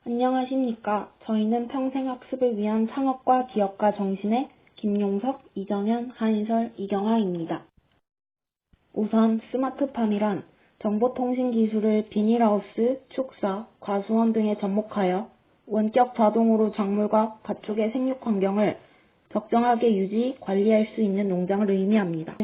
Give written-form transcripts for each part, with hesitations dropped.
안녕하십니까. 저희는 평생학습을 위한 창업과 기업가 정신의 김용석, 이정현, 한인설, 이경아입니다. 우선 스마트팜이란 정보통신기술을 비닐하우스, 축사, 과수원 등에 접목하여 원격 자동으로 작물과 가축의 생육환경을 적정하게 유지, 관리할 수 있는 농장을 의미합니다.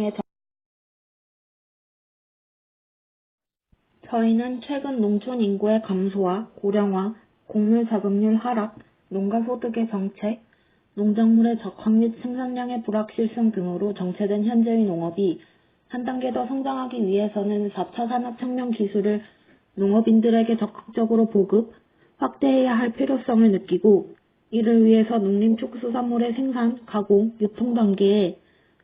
저희는 최근 농촌 인구의 감소와 고령화, 곡물 자급률 하락, 농가 소득의 정책, 농작물의 적합 및 생산량의 불확실성 등으로 정체된 현재의 농업이 한 단계 더 성장하기 위해서는 4차 산업혁명 기술을 농업인들에게 적극적으로 보급, 확대해야 할 필요성을 느끼고, 이를 위해서 농림축수산물의 생산, 가공, 유통 단계에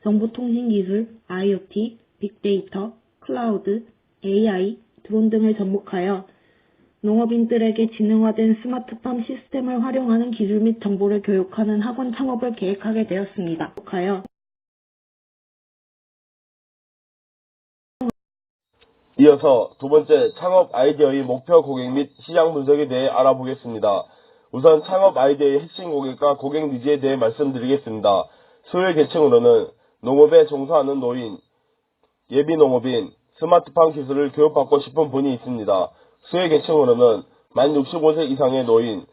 정보통신기술, IoT, 빅데이터, 클라우드, AI, 드론 등을 접목하여 농업인들에게 지능화된 스마트팜 시스템을 활용하는 기술 및 정보를 교육하는 학원 창업을 계획하게 되었습니다. 이어서 두 번째 창업 아이디어의 목표 고객 및 시장 분석에 대해 알아보겠습니다. 우선 창업 아이디어의 핵심 고객과 고객 니즈에 대해 말씀드리겠습니다. 소외 계층으로는 농업에 종사하는 노인, 예비농업인, 스마트팜 기술을 교육받고 싶은 분이 있습니다. 소외 계층으로는 만 65세 이상의 노인,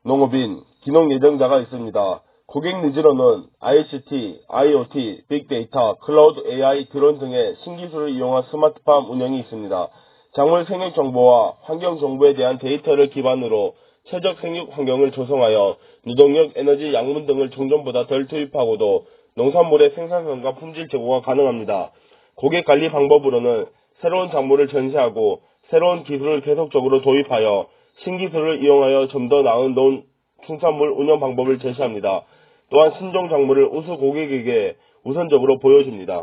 농업인, 기농 예정자가 있습니다. 고객 니즈로는 ICT, IoT, 빅데이터, 클라우드 AI, 드론 등의 신기술을 이용한 스마트팜 운영이 있습니다. 작물 생육 정보와 환경 정보에 대한 데이터를 기반으로 최적 생육 환경을 조성하여 노동력, 에너지, 약물 등을 종전보다 덜 투입하고도 농산물의 생산성과 품질 제고가 가능합니다. 고객 관리 방법으로는 새로운 작물을 전시하고 새로운 기술을 계속적으로 도입하여 신기술을 이용하여 좀 더 나은 농축산물 운영 방법을 제시합니다. 또한 신종 작물을 우수 고객에게 우선적으로 보여줍니다.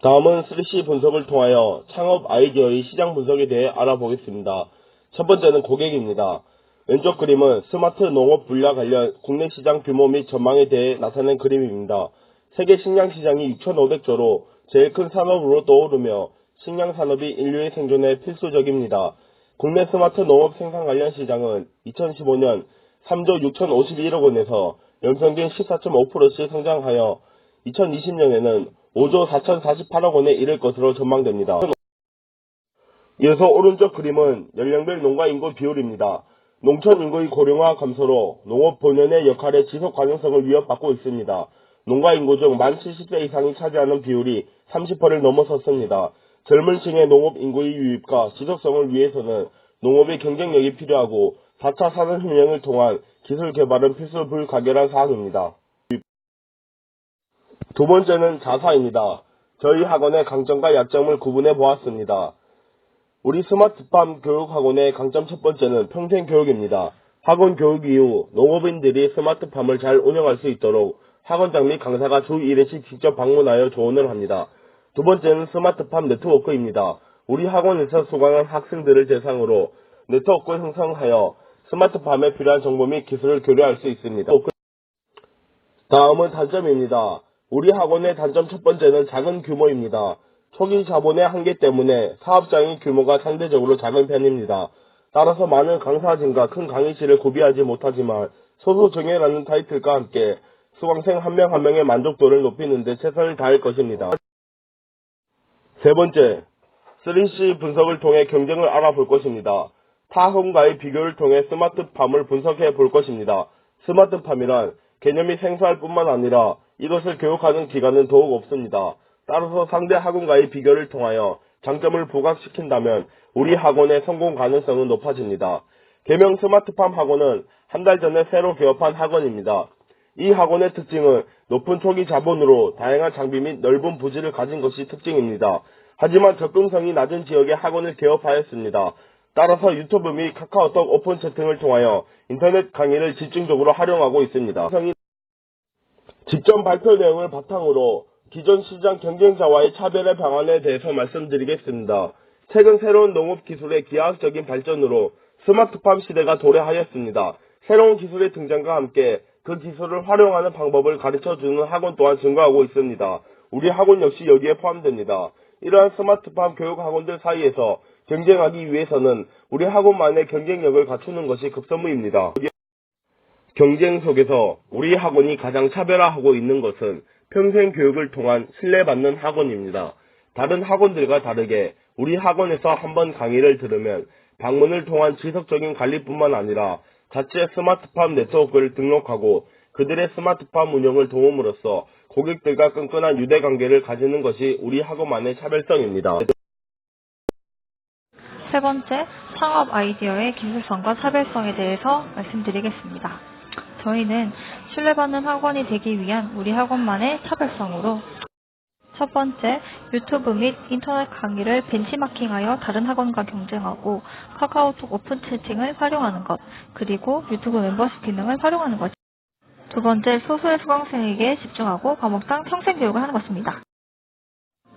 다음은 3C 분석을 통하여 창업 아이디어의 시장 분석에 대해 알아보겠습니다. 첫 번째는 고객입니다. 왼쪽 그림은 스마트 농업 분야 관련 국내 시장 규모 및 전망에 대해 나타낸 그림입니다. 세계 식량 시장이 6,500조로 제일 큰 산업으로 떠오르며 식량 산업이 인류의 생존에 필수적입니다. 국내 스마트 농업 생산 관련 시장은 2015년 3조 6,051억 원에서 연평균 14.5%씩 성장하여 2020년에는 5조 4,048억 원에 이를 것으로 전망됩니다. 이어서 오른쪽 그림은 연령별 농가 인구 비율입니다. 농촌 인구의 고령화 감소로 농업 본연의 역할의 지속 가능성을 위협받고 있습니다. 농가 인구 중 만 70세 이상이 차지하는 비율이 30%를 넘어섰습니다. 젊은 층의 농업 인구의 유입과 지속성을 위해서는 농업의 경쟁력이 필요하고 4차 산업혁명을 통한 기술 개발은 필수 불가결한 사항입니다. 두 번째는 자사입니다. 저희 학원의 강점과 약점을 구분해 보았습니다. 우리 스마트팜 교육학원의 강점 첫 번째는 평생 교육입니다. 학원 교육 이후 농업인들이 스마트팜을 잘 운영할 수 있도록 학원장 및 강사가 주 1회씩 직접 방문하여 조언을 합니다. 두 번째는 스마트팜 네트워크입니다. 우리 학원에서 수강한 학생들을 대상으로 네트워크 형성하여 스마트팜에 필요한 정보 및 기술을 교류할 수 있습니다. 다음은 단점입니다. 우리 학원의 단점 첫 번째는 작은 규모입니다. 초기 자본의 한계 때문에 사업장의 규모가 상대적으로 작은 편입니다. 따라서 많은 강사진과 큰 강의실을 구비하지 못하지만 소수 정예라는 타이틀과 함께 수강생 한 명 한 명의 만족도를 높이는 데 최선을 다할 것입니다. 세 번째, 3C 분석을 통해 경쟁을 알아볼 것입니다. 타 학원과의 비교를 통해 스마트팜을 분석해 볼 것입니다. 스마트팜이란 개념이 생소할 뿐만 아니라 이것을 교육하는 기관은 더욱 없습니다. 따라서 상대 학원과의 비교를 통하여 장점을 부각시킨다면 우리 학원의 성공 가능성은 높아집니다. 개명 스마트팜 학원은 한 달 전에 새로 개업한 학원입니다. 이 학원의 특징은 높은 초기 자본으로 다양한 장비 및 넓은 부지를 가진 것이 특징입니다. 하지만 접근성이 낮은 지역에 학원을 개업하였습니다. 따라서 유튜브 및 카카오톡 오픈 채팅을 통하여 인터넷 강의를 집중적으로 활용하고 있습니다. 직전 발표 내용을 바탕으로 기존 시장 경쟁자와의 차별의 방안에 대해서 말씀드리겠습니다. 최근 새로운 농업 기술의 기하학적인 발전으로 스마트팜 시대가 도래하였습니다. 새로운 기술의 등장과 함께 그 기술을 활용하는 방법을 가르쳐주는 학원 또한 증가하고 있습니다. 우리 학원 역시 여기에 포함됩니다. 이러한 스마트팜 교육 학원들 사이에서 경쟁하기 위해서는 우리 학원만의 경쟁력을 갖추는 것이 급선무입니다. 경쟁 속에서 우리 학원이 가장 차별화하고 있는 것은 평생 교육을 통한 신뢰받는 학원입니다. 다른 학원들과 다르게 우리 학원에서 한번 강의를 들으면 방문을 통한 지속적인 관리뿐만 아니라 자체 스마트팜 네트워크를 등록하고 그들의 스마트팜 운영을 도움으로써 고객들과 끈끈한 유대관계를 가지는 것이 우리 학원만의 차별성입니다. 세 번째, 창업 아이디어의 기술성과 차별성에 대해서 말씀드리겠습니다. 저희는 신뢰받는 학원이 되기 위한 우리 학원만의 차별성으로 첫 번째, 유튜브 및 인터넷 강의를 벤치마킹하여 다른 학원과 경쟁하고 카카오톡 오픈 채팅을 활용하는 것, 그리고 유튜브 멤버십 기능을 활용하는 것. 두 번째, 소수의 수강생에게 집중하고 과목당 평생 교육을 하는 것입니다.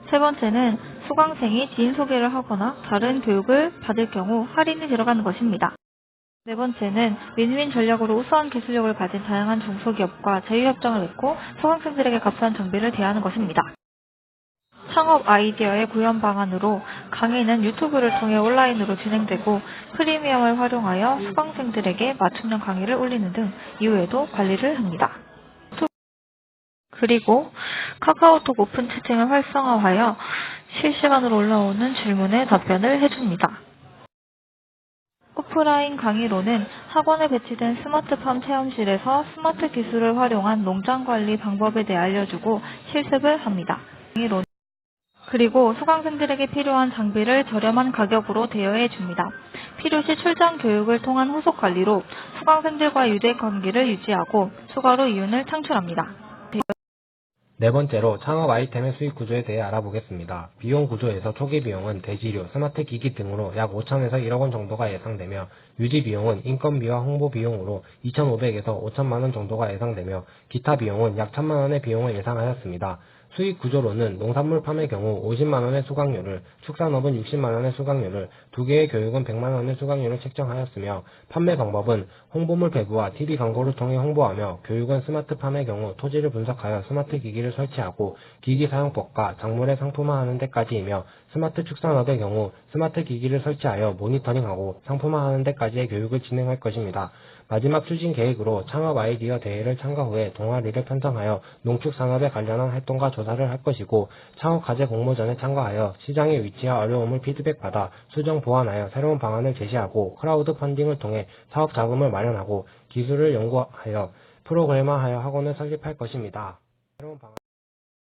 세 번째는 수강생이 지인 소개를 하거나 다른 교육을 받을 경우 할인이 들어가는 것입니다. 네 번째는 윈윈 전략으로 우수한 기술력을 가진 다양한 중소기업과 자유협정을 맺고 수강생들에게 값싼 정비를 대하는 것입니다. 창업 아이디어의 구현 방안으로 강의는 유튜브를 통해 온라인으로 진행되고 프리미엄을 활용하여 수강생들에게 맞춤형 강의를 올리는 등 이후에도 관리를 합니다. 그리고 카카오톡 오픈 채팅을 활성화하여 실시간으로 올라오는 질문에 답변을 해줍니다. 오프라인 강의로는 학원에 배치된 스마트팜 체험실에서 스마트 기술을 활용한 농장 관리 방법에 대해 알려주고 실습을 합니다. 그리고 수강생들에게 필요한 장비를 저렴한 가격으로 대여해 줍니다. 필요시 출장 교육을 통한 후속 관리로 수강생들과의 유대 관계를 유지하고 추가로 이윤을 창출합니다. 네 번째로 창업 아이템의 수익 구조에 대해 알아보겠습니다. 비용 구조에서 초기 비용은 대지료, 스마트 기기 등으로 약 5천에서 1억 원 정도가 예상되며 유지 비용은 인건비와 홍보 비용으로 2,500에서 5천만 원 정도가 예상되며 기타 비용은 약 1,000만 원의 비용을 예상하였습니다. 수익 구조로는 농산물 판매 경우 50만 원의 수강료를, 축산업은 60만 원의 수강료를, 두 개의 교육은 100만 원의 수강료를 책정하였으며 판매 방법은 홍보물 배부와 TV 광고를 통해 홍보하며 교육은 스마트 팜의 경우 토지를 분석하여 스마트 기기를 설치하고 기기 사용법과 작물의 상품화하는 데까지이며 스마트 축산업의 경우 스마트 기기를 설치하여 모니터링하고 상품화하는 데까지의 교육을 진행할 것입니다. 마지막 추진 계획으로 창업 아이디어 대회를 참가 후에 동아리를 편성하여 농축산업에 관련한 활동과 조사를 할 것이고 창업 과제 공모전에 참가하여 시장의 위치와 어려움을 피드백받아 수정 보완하여 새로운 방안을 제시하고 크라우드 펀딩을 통해 사업 자금을 마련하고 기술을 연구하여 프로그래머하여 학원을 설립할 것입니다. 새로운 방안